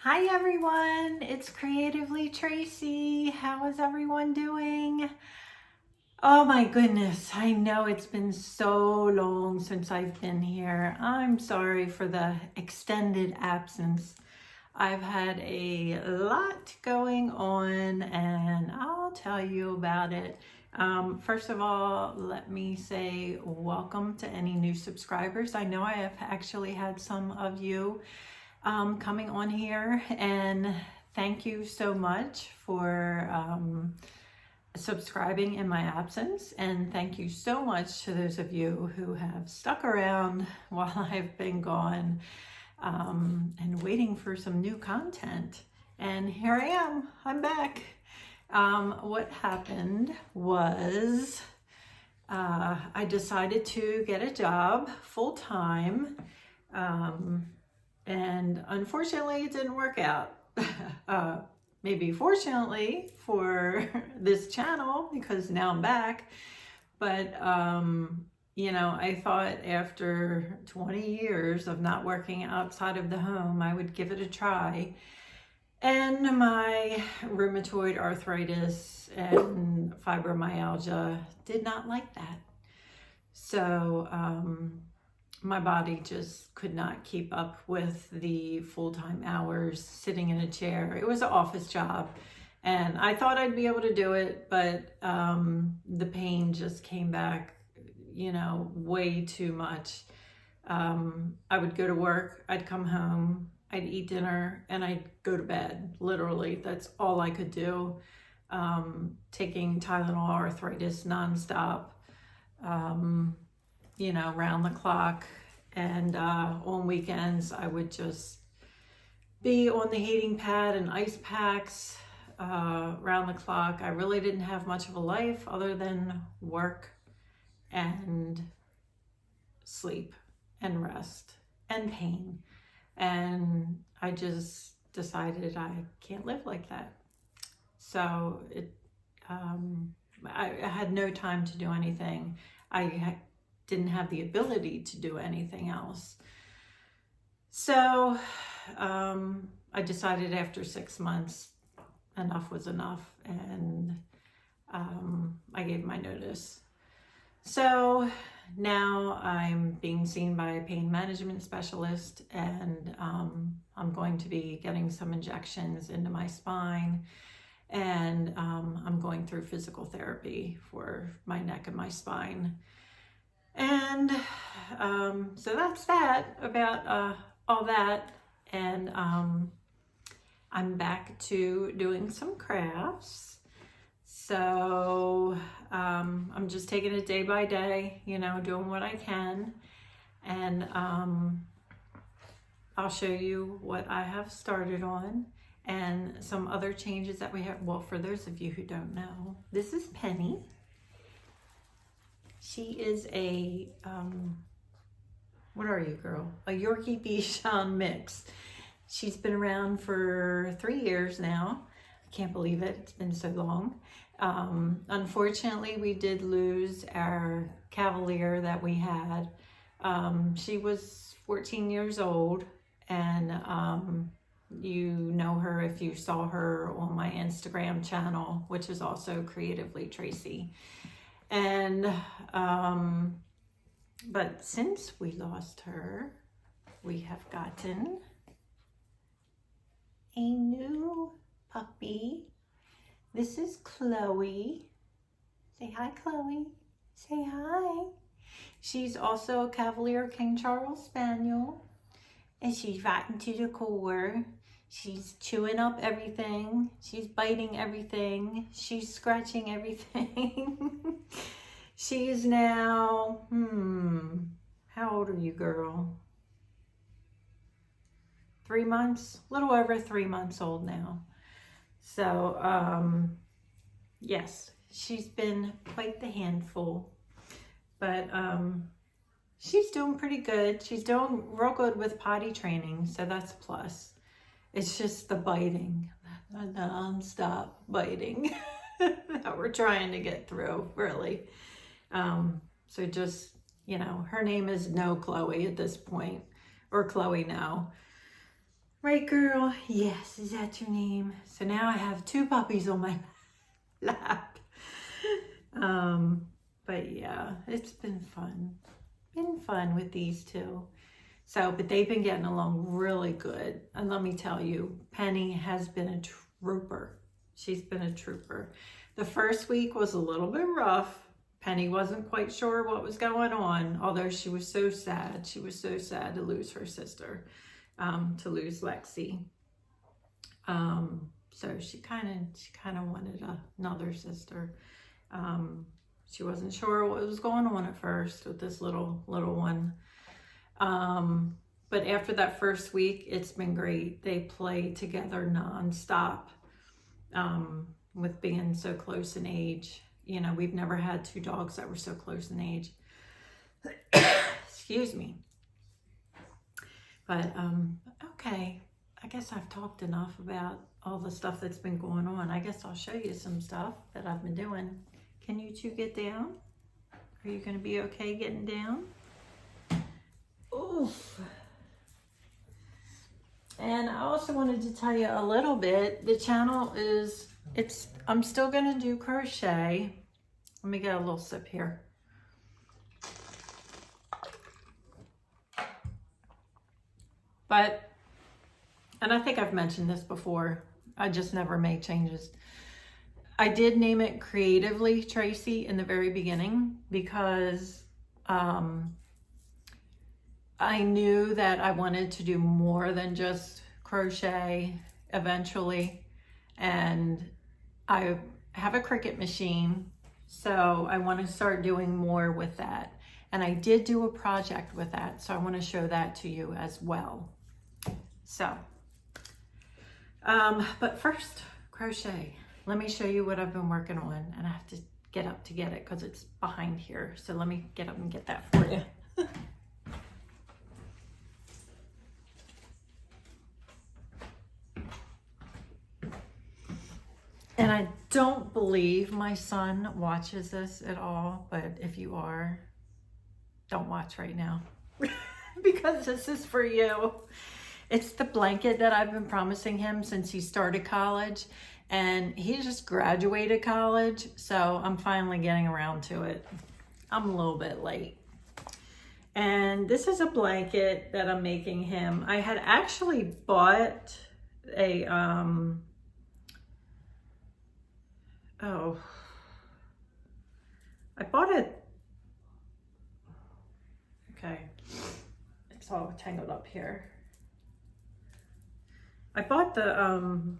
Hi everyone, it's Creatively Tracy. How is everyone doing? Oh my goodness, I know it's been so long since I've been here. I'm sorry for the extended absence. I've had a lot going on and I'll tell you about it. First of all, let me say welcome to any new subscribers. I know I have actually had some of you coming on here, and thank you so much for subscribing in my absence, and thank you so much to those of you who have stuck around while I've been gone and waiting for some new content. And here I am, I'm back. What happened was I decided to get a job full-time, and unfortunately it didn't work out. Maybe fortunately for this channel, because now I'm back. But you know, I thought after 20 years of not working outside of the home, I would give it a try. And my rheumatoid arthritis and fibromyalgia did not like that. So my body just could not keep up with the full-time hours sitting in a chair. It was an office job and I thought I'd be able to do it, but the pain just came back, you know, way too much. I would go to work, I'd come home, I'd eat dinner, and I'd go to bed. Literally, that's all I could do. Taking Tylenol arthritis nonstop. You know, round the clock, and on weekends I would just be on the heating pad and ice packs round the clock. I really didn't have much of a life other than work and sleep and rest and pain, and I just decided I can't live like that. So I had no time to do anything. I didn't have the ability to do anything else. So I decided after 6 months, enough was enough, and I gave my notice. So now I'm being seen by a pain management specialist, and I'm going to be getting some injections into my spine, and I'm going through physical therapy for my neck and my spine. And so that's that about all that. And I'm back to doing some crafts. So I'm just taking it day by day, you know, doing what I can. And I'll show you what I have started on and some other changes that we have. Well, for those of you who don't know, this is Penny. She is a, what are you, girl? A Yorkie Bichon mix. She's been around for 3 years now. I can't believe it. It's been so long. Unfortunately, we did lose our Cavalier that we had. She was 14 years old, and you know her if you saw her on my Instagram channel, which is also Creatively Tracy. And but since we lost her, we have gotten a new puppy. This is Chloe. Say hi, Chloe. Say hi. She's also a Cavalier King Charles Spaniel, and she's rotten to the core. She's chewing up everything. She's biting everything. She's scratching everything. She is now, how old are you, girl? 3 months? A little over 3 months old now. So, yes, she's been quite the handful. But she's doing pretty good. She's doing real good with potty training, so that's a plus. It's just the biting, the non-stop biting that we're trying to get through, really. So just, you know, her name is No Chloe at this point, or Chloe No. Right, girl? Yes, is that your name? So now I have 2 puppies on my lap. But yeah, it's been fun. Been fun with these 2. So, but they've been getting along really good. And let me tell you, Penny has been a trooper. She's been a trooper. The first week was a little bit rough. Penny wasn't quite sure what was going on, although she was so sad. She was so sad to lose her sister, to lose Lexi. So she kind of wanted another sister. She wasn't sure what was going on at first with this little one. But after that first week, it's been great. They play together nonstop, with being so close in age. You know, we've never had 2 dogs that were so close in age. Excuse me. But, okay. I guess I've talked enough about all the stuff that's been going on. I guess I'll show you some stuff that I've been doing. Can you 2 get down? Are you going to be okay getting down? Oof. And I also wanted to tell you a little bit. The channel is, I'm still going to do crochet. Let me get a little sip here. But, and I think I've mentioned this before, I just never make changes. I did name it Creatively Tracy in the very beginning because I knew that I wanted to do more than just crochet eventually. And I have a Cricut machine, so I want to start doing more with that. And I did do a project with that, so I want to show that to you as well. So, but first, crochet. Let me show you what I've been working on, and I have to get up to get it because it's behind here. So let me get up and get that for you. And I don't believe my son watches this at all, but if you are, don't watch right now because this is for you. It's the blanket that I've been promising him since he started college, and he just graduated college, so I'm finally getting around to it. I'm a little bit late. And this is a blanket that I'm making him. I had actually bought a, I bought it, okay, it's all tangled up here. I bought the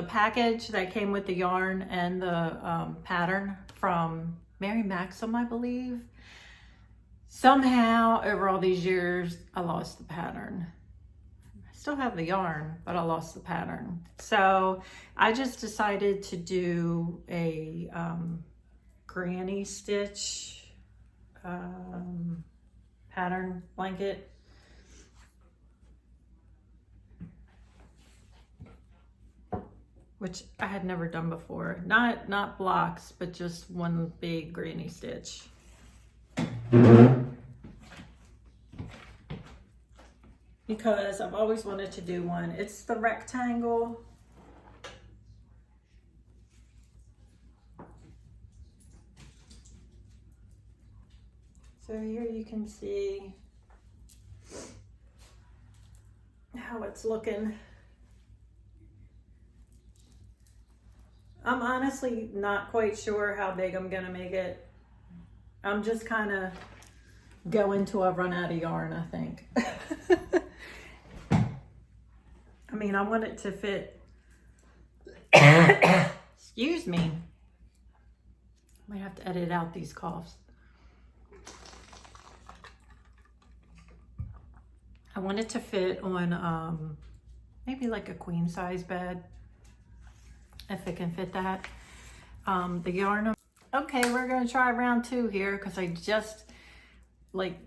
package that came with the yarn and the pattern from Mary Maxim, I believe. Somehow, over all these years, I lost the pattern. I still have the yarn, but I lost the pattern. So I just decided to do a granny stitch pattern blanket. Which I had never done before. Not blocks, but just one big granny stitch. Because I've always wanted to do one. It's the rectangle. So here you can see how it's looking. I'm honestly not quite sure how big I'm gonna make it. I'm just kind of going till I run out of yarn, I think. I mean, I want it to fit. Excuse me. I might have to edit out these coughs. I want it to fit on maybe like a queen size bed, if it can fit that. The yarn. Okay, we're gonna try round 2 here because I just like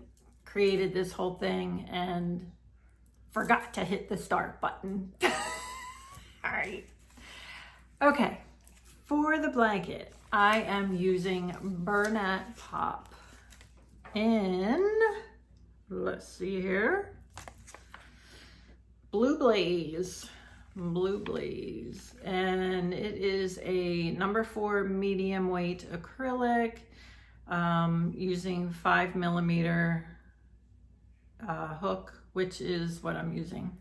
created this whole thing and forgot to hit the start button. All right. Okay, for the blanket, I am using Bernat Pop in, let's see here, Blue Blaze, and it is a number 4 medium weight acrylic, using 5mm hook, which is what I'm using.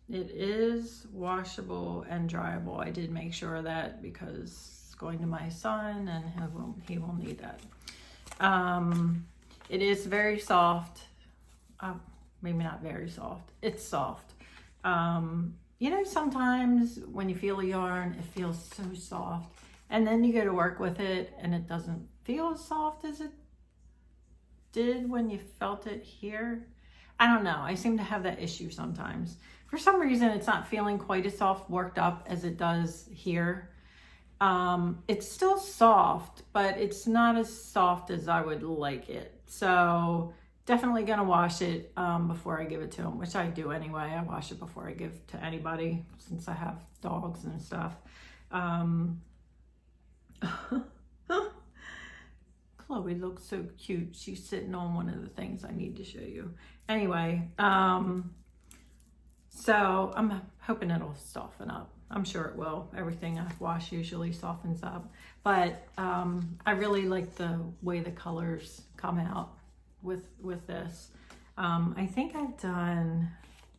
It is washable and dryable. I did make sure of that because it's going to my son and he will need that. It is very soft. Maybe not very soft. It's soft. You know, sometimes when you feel a yarn, it feels so soft. And then you go to work with it and it doesn't feel as soft as it did when you felt it here. I don't know. I seem to have that issue sometimes. For some reason, it's not feeling quite as soft worked up as it does here. It's still soft, but it's not as soft as I would like it. So definitely gonna wash it before I give it to him, which I do anyway. I wash it before I give to anybody since I have dogs and stuff. Chloe looks so cute. She's sitting on one of the things I need to show you. Anyway, so I'm hoping it'll soften up. I'm sure it will. Everything I wash usually softens up. But I really like the way the colors come out with this. I think I've done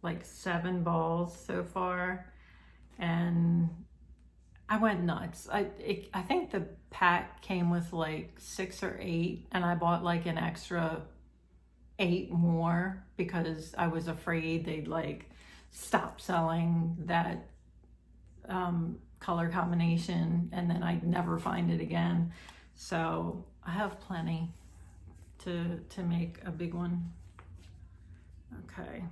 like 7 balls so far, and I went nuts. I think the pack came with like 6 or 8, and I bought like an extra 8 more because I was afraid they'd like stop selling that color combination and then I'd never find it again. So I have plenty to make a big one. Okay,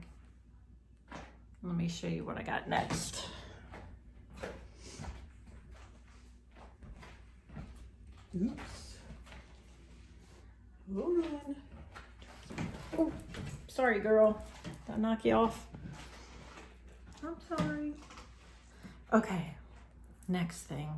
let me show you what I got next. Oops. Hold on. Oh, sorry, girl. Did I knock you off? I'm sorry. Okay, next thing.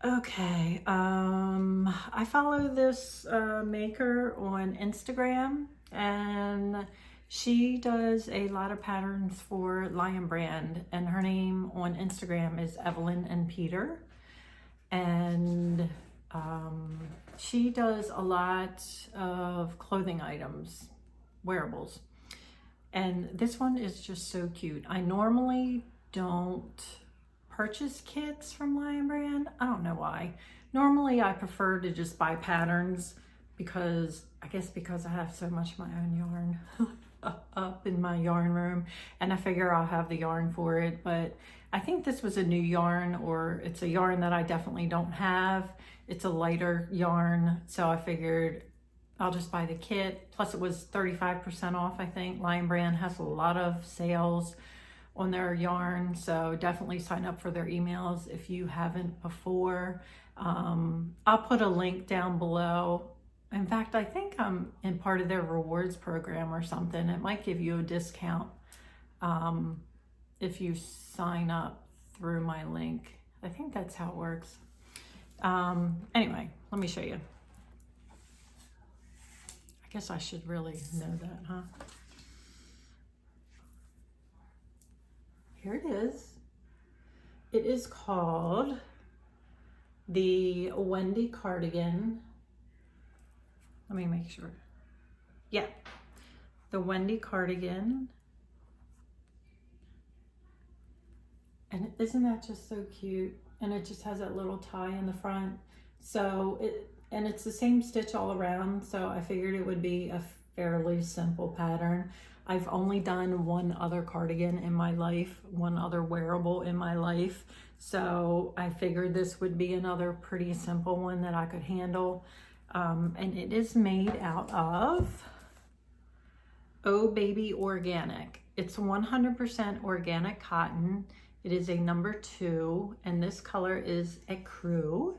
Okay, I follow this maker on Instagram, and she does a lot of patterns for Lion Brand, and her name on Instagram is Evelyn and Peter. And she does a lot of clothing items, wearables. And this one is just so cute. I normally don't purchase kits from Lion Brand. I don't know why. Normally I prefer to just buy patterns because I have so much of my own yarn up in my yarn room, and I figure I'll have the yarn for it. But I think this was a new yarn, or it's a yarn that I definitely don't have. It's a lighter yarn, so I figured I'll just buy the kit. Plus it was 35% off, I think. Lion Brand has a lot of sales on their yarn, so definitely sign up for their emails if you haven't before. I'll put a link down below. In fact, I think I'm in part of their rewards program or something. It might give you a discount if you sign up through my link. I think that's how it works. Anyway, let me show you. I guess I should really know that, huh? Here it is. It is called the Wendy cardigan. Let me make sure. Yeah, the Wendy cardigan. And isn't that just so cute? And it just has that little tie in the front. So and it's the same stitch all around. So I figured it would be a fairly simple pattern. I've only done one other cardigan in my life, one other wearable in my life. So I figured this would be another pretty simple one that I could handle. And it is made out of Oh Baby Organic. It's 100% organic cotton. It is a number 2, and this color is Ecru.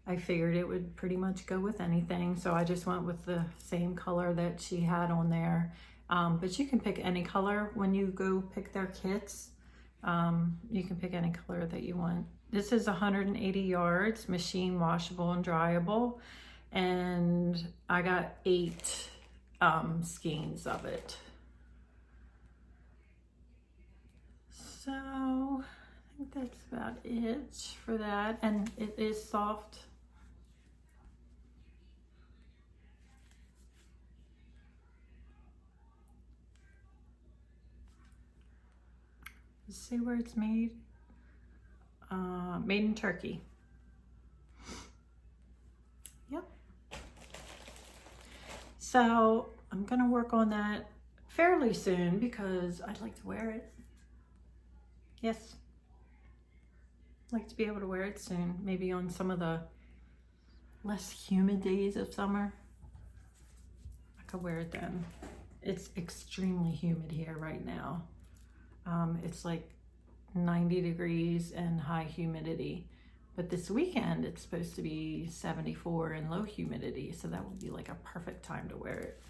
I figured it would pretty much go with anything, so I just went with the same color that she had on there. But you can pick any color when you go pick their kits. You can pick any color that you want. This is 180 yards, machine washable and dryable. And I got 8 skeins of it. So I think that's about it for that, and it is soft. See where it's made? Made in Turkey. Yep. So I'm gonna work on that fairly soon because I'd like to wear it. Yes. I'd like to be able to wear it soon, maybe on some of the less humid days of summer. I could wear it then. It's extremely humid here right now. It's like 90 degrees and high humidity, but this weekend it's supposed to be 74 and low humidity, so that would be like a perfect time to wear it.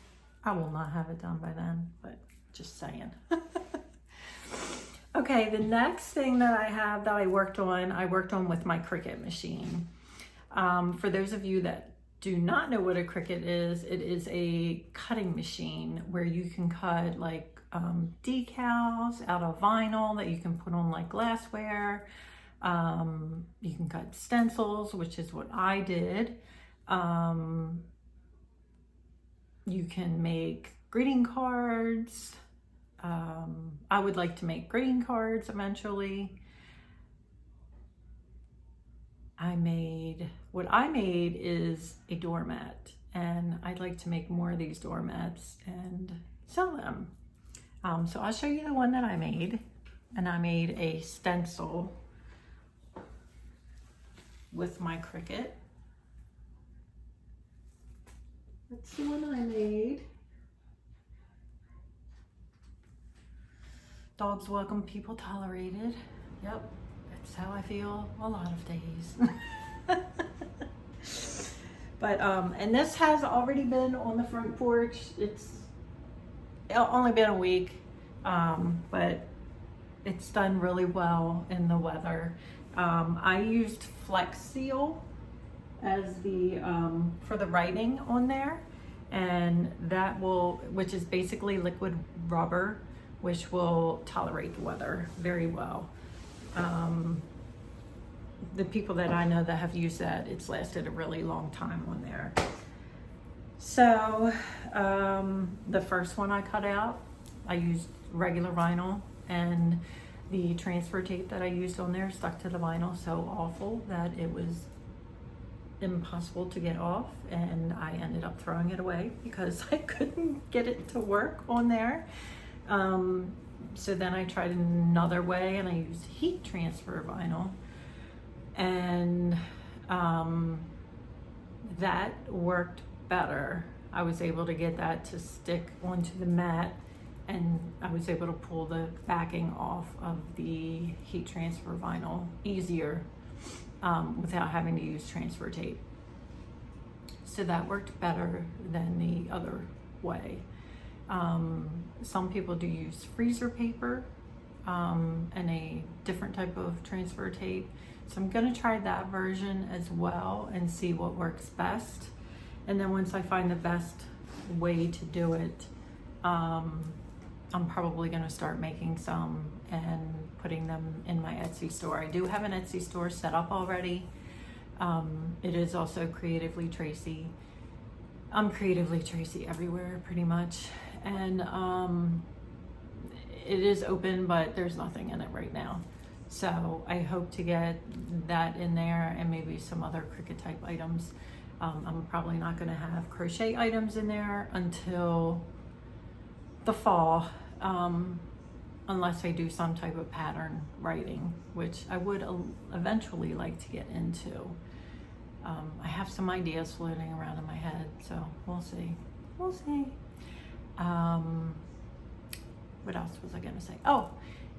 I will not have it done by then, but just saying. Okay, the next thing that I have that I worked on with my Cricut machine. For those of you that do not know what a Cricut is, it is a cutting machine where you can cut like decals out of vinyl that you can put on like glassware. You can cut stencils, which is what I did. You can make greeting cards. I would like to make greeting cards eventually. What I made is a doormat, and I'd like to make more of these doormats and sell them. So I'll show you the one that I made, and I made a stencil with my Cricut. That's the one I made. Dogs welcome, people tolerated. Yep, that's how I feel a lot of days. But, and this has already been on the front porch. It's only been a week, but it's done really well in the weather. I used Flex Seal as the, for the writing on there, and that which is basically liquid rubber, which will tolerate the weather very well. The people that I know that have used that, it's lasted a really long time on there. So the first one I cut out, I used regular vinyl, and the transfer tape that I used on there stuck to the vinyl so awful that it was impossible to get off, and I ended up throwing it away because I couldn't get it to work on there. So then I tried another way, and I used heat transfer vinyl, and that worked better. I was able to get that to stick onto the mat, and I was able to pull the backing off of the heat transfer vinyl easier without having to use transfer tape. So that worked better than the other way. Some people do use freezer paper and a different type of transfer tape. So I'm gonna try that version as well and see what works best. And then once I find the best way to do it, I'm probably gonna start making some and putting them in my Etsy store. I do have an Etsy store set up already. It is also Creatively Tracy. I'm Creatively Tracy everywhere pretty much. And it is open, but there's nothing in it right now. So I hope to get that in there and maybe some other Cricut type items. I'm probably not gonna have crochet items in there until the fall, unless I do some type of pattern writing, which I would eventually like to get into. I have some ideas floating around in my head, so we'll see. We'll see. What else was I gonna say? Oh,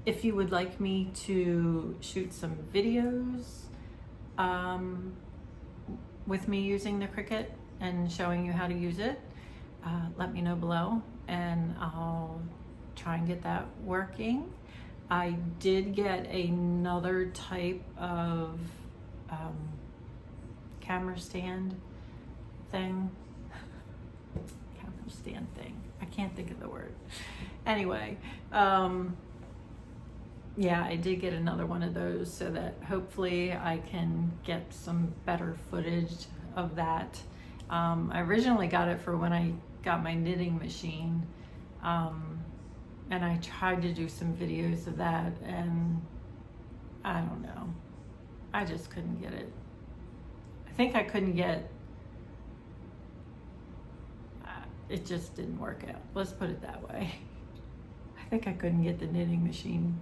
if you would like me to shoot some videos with me using the Cricut and showing you how to use it, let me know below and I'll try and get that working. I did get another type of camera stand thing. Camera stand thing. I can't think of the word. Anyway, yeah, I did get another one of those so that hopefully I can get some better footage of that. I originally got it for when I got my knitting machine, and I tried to do some videos of that, and I don't know, I just couldn't get it. I think I couldn't get, it just didn't work out. Let's put it that way. I think I couldn't get the knitting machine,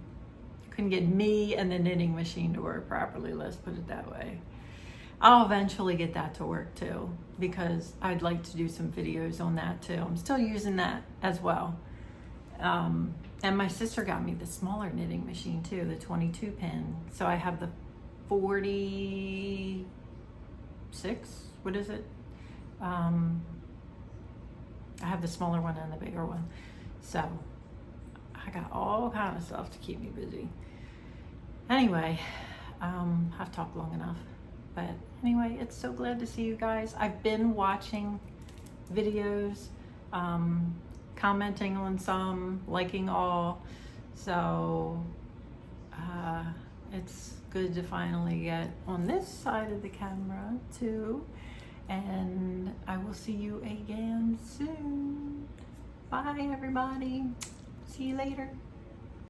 couldn't get me and the knitting machine to work properly. Let's put it that way. I'll eventually get that to work too, because I'd like to do some videos on that too. I'm still using that as well. And my sister got me the smaller knitting machine too, the 22 pin. So I have the 46, what is it? I have the smaller one and the bigger one. So I got all kind of stuff to keep me busy. Anyway, I've talked long enough. But anyway, it's so glad to see you guys. I've been watching videos, commenting on some, liking all. So it's good to finally get on this side of the camera too. And I will see you again soon. Bye everybody. See you later.